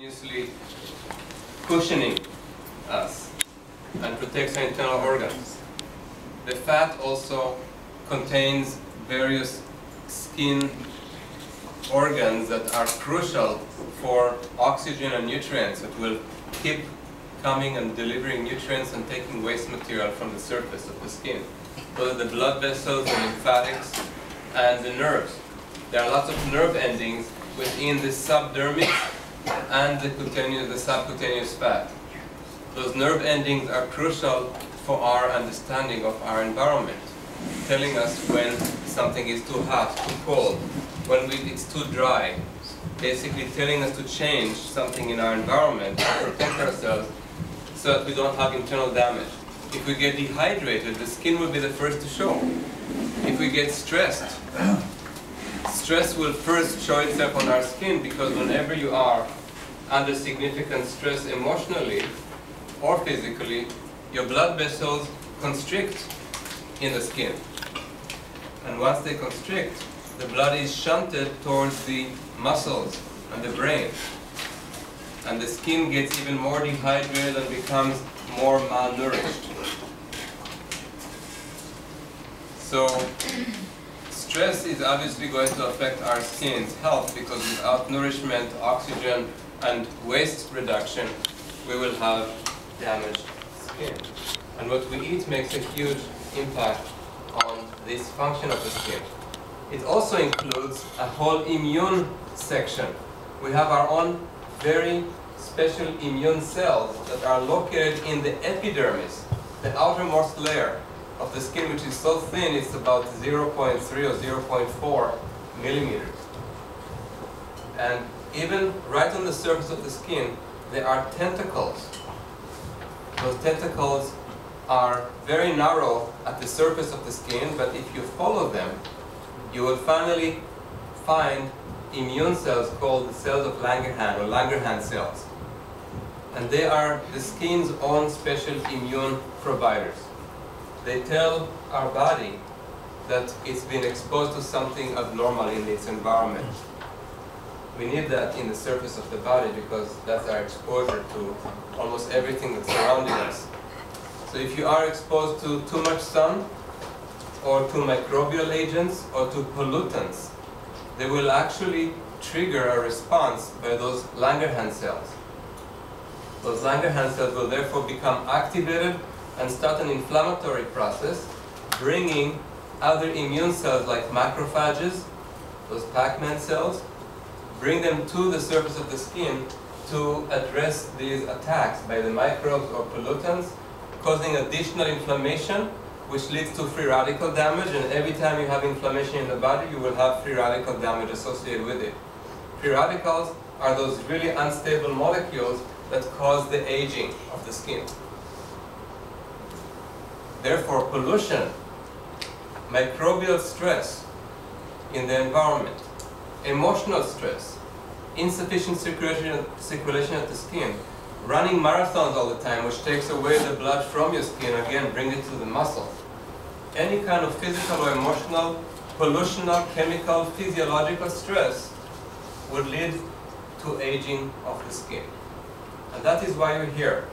continuously cushioning us and protects our internal organs. The fat also contains various skin organs that are crucial for oxygen and nutrients. It will keep coming and delivering nutrients and taking waste material from the surface of the skin. Those are the blood vessels, the lymphatics, and the nerves. There are lots of nerve endings within the subdermis and the subcutaneous fat. Those nerve endings are crucial for our understanding of our environment, telling us when something is too hot, too cold, when it's too dry, basically telling us to change something in our environment to protect ourselves so that we don't have internal damage. If we get dehydrated, the skin will be the first to show. If we get stressed, stress will first show itself on our skin, because whenever you are under significant stress emotionally or physically, your blood vessels constrict in the skin. And once they constrict, the blood is shunted towards the muscles and the brain. And the skin gets even more dehydrated and becomes more malnourished. So, stress is obviously going to affect our skin's health, because without nourishment, oxygen, and waste reduction, we will have damaged skin. And what we eat makes a huge impact on this function of the skin. It also includes a whole immune section. We have our own very special immune cells that are located in the epidermis, the outermost layer of the skin, which is so thin it's about 0.3 or 0.4 millimeters. And even right on the surface of the skin, there are tentacles. Those tentacles are very narrow at the surface of the skin, but if you follow them, you will finally find immune cells called the cells of Langerhans, or Langerhans cells. And they are the skin's own special immune providers. They tell our body that it's been exposed to something abnormal in its environment. We need that in the surface of the body, because that's our exposure to almost everything that's surrounding us. So if you are exposed to too much sun, or to microbial agents, or to pollutants, they will actually trigger a response by those Langerhans cells. Those Langerhans cells will therefore become activated and start an inflammatory process, bringing other immune cells like macrophages, those Pac-Man cells, bring them to the surface of the skin to address these attacks by the microbes or pollutants, causing additional inflammation, which leads to free radical damage. And every time you have inflammation in the body, you will have free radical damage associated with it. Free radicals are those really unstable molecules that cause the aging of the skin. Therefore, pollution, microbial stress in the environment, emotional stress, insufficient circulation of the skin, running marathons all the time, which takes away the blood from your skin, again, bring it to the muscle. Any kind of physical or emotional, pollutional, chemical, physiological stress would lead to aging of the skin. And that is why you're here.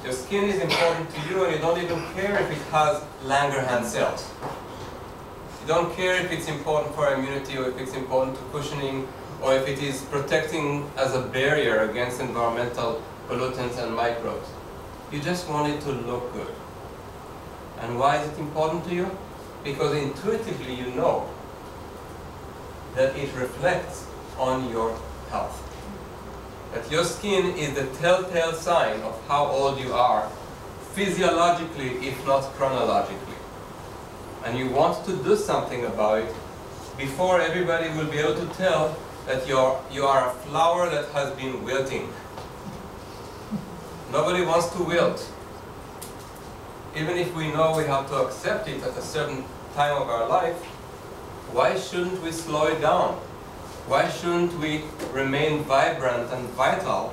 Your skin is important to you, and you don't even care if it has Langerhans cells. You don't care if it's important for immunity, or if it's important to cushioning, or if it is protecting as a barrier against environmental pollutants and microbes. You just want it to look good. And why is it important to you? Because intuitively you know that it reflects on your health. That your skin is the telltale sign of how old you are, physiologically, if not chronologically. And you want to do something about it before everybody will be able to tell that you are a flower that has been wilting. Nobody wants to wilt. Even if we know we have to accept it at a certain time of our life, why shouldn't we slow it down? Why shouldn't we remain vibrant and vital?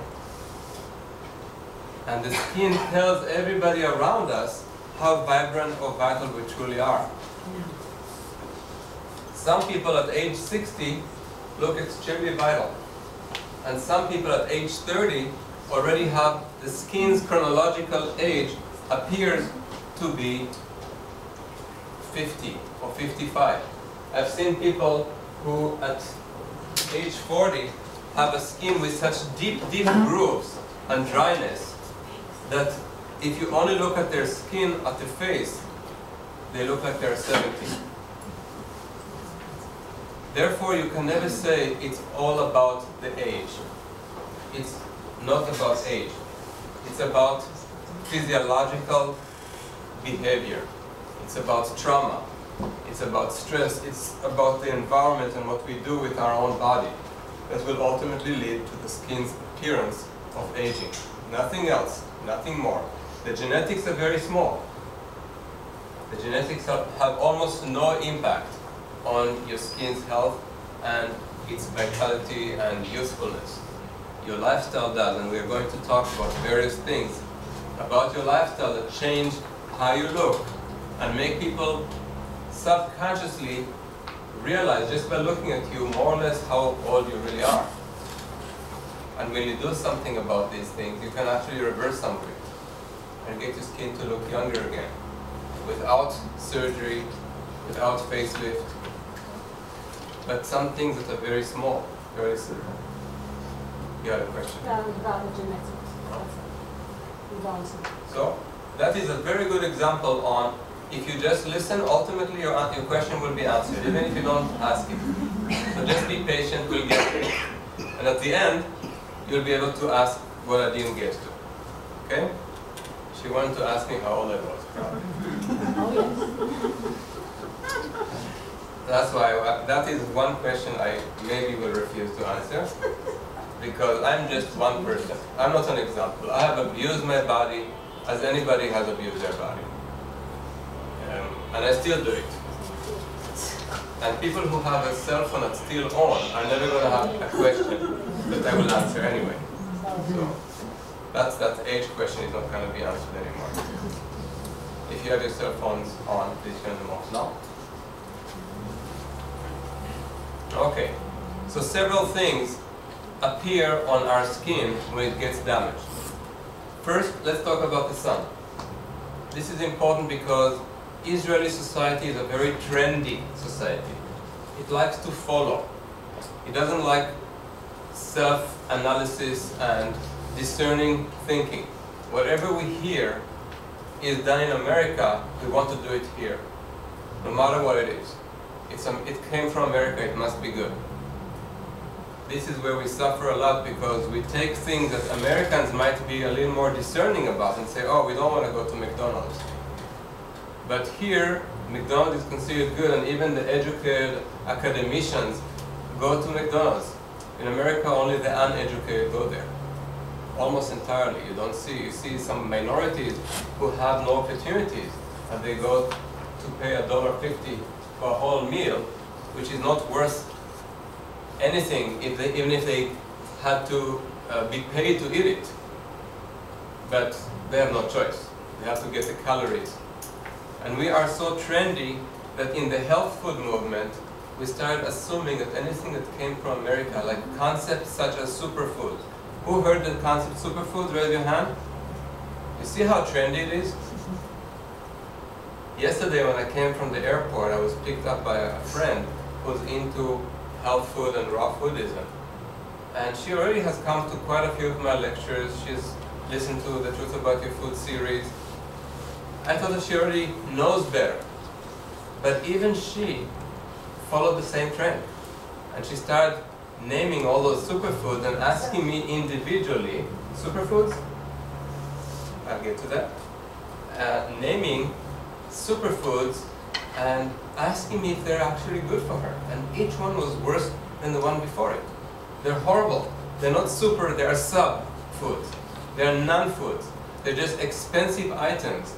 And the skin tells everybody around us how vibrant or vital we truly are. Some people at age 60 look extremely vital. And some people at age 30 already have the skin's chronological age appears to be 50 or 55. I've seen people who at age 40 have a skin with such deep grooves and dryness that if you only look at their skin at the face, they look like they're 70. Therefore, you can never say it's all about the age. It's not about age. It's about physiological behavior. It's about trauma. It's about stress. It's about the environment and what we do with our own body that will ultimately lead to the skin's appearance of aging. Nothing else, nothing more. The genetics are very small. The genetics have almost no impact on your skin's health and its vitality and usefulness. Your lifestyle does, and we're going to talk about various things about your lifestyle that change how you look and make people subconsciously realize just by looking at you more or less how old you really are. And when you do something about these things, you can actually reverse some of it and get your skin to look younger again without surgery, without facelift, but some things that are very small, very simple. You had a question? About the genetics. So, that is a very good example on if you just listen, ultimately your question will be answered, even if you don't ask it. So just be patient, we'll get it. And at the end, you'll be able to ask what I didn't get to. Okay? She wanted to ask me how old I was. Oh, yes. That's why, that is one question I maybe will refuse to answer. Because I'm just one person. I'm not an example. I have abused my body as anybody has abused their body. And I still do it. And people who have a cell phone that's still on are never going to have a question that I will answer anyway. So that age question is not going to be answered anymore. If you have your cell phones on, please turn them off now. Okay, so several things appear on our skin when it gets damaged. First, let's talk about the sun. This is important because Israeli society is a very trendy society. It likes to follow. It doesn't like self-analysis and discerning thinking. Whatever we hear is done in America, we want to do it here, no matter what it is. It came from America, it must be good. This is where we suffer a lot because we take things that Americans might be a little more discerning about and say, oh, we don't want to go to McDonald's. But here, McDonald's is considered good, and even the educated academicians go to McDonald's. In America, only the uneducated go there. Almost entirely. You see some minorities who have no opportunities, and they go to pay $1.50 for a whole meal, which is not worth anything even if they had to be paid to eat it. But they have no choice. They have to get the calories. And we are so trendy that in the health food movement, we started assuming that anything that came from America, like concepts such as superfoods. Who heard the concept superfoods? Raise your hand. You see how trendy it is? Yesterday when I came from the airport, I was picked up by a friend who's into health food and raw foodism. And she already has come to quite a few of my lectures. She's listened to the Truth About Your Food series. I thought that she already knows better. But even she followed the same trend. And she started naming all those superfoods and asking me individually, superfoods? I'll get to that. Naming superfoods and asking me if they're actually good for her. And each one was worse than the one before it. They're horrible. They're not super, they're sub-foods. They're non-foods. They're just expensive items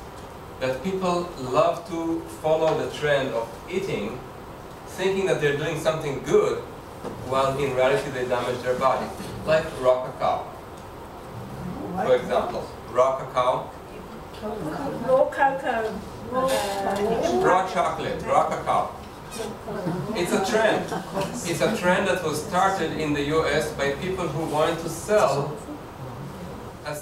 that people love to follow the trend of eating, thinking that they're doing something good, while in reality they damage their body. Like raw cacao, for example. Raw cacao. Raw cacao. Raw chocolate, raw cacao. It's a trend. It's a trend that was started in the US by people who want to sell a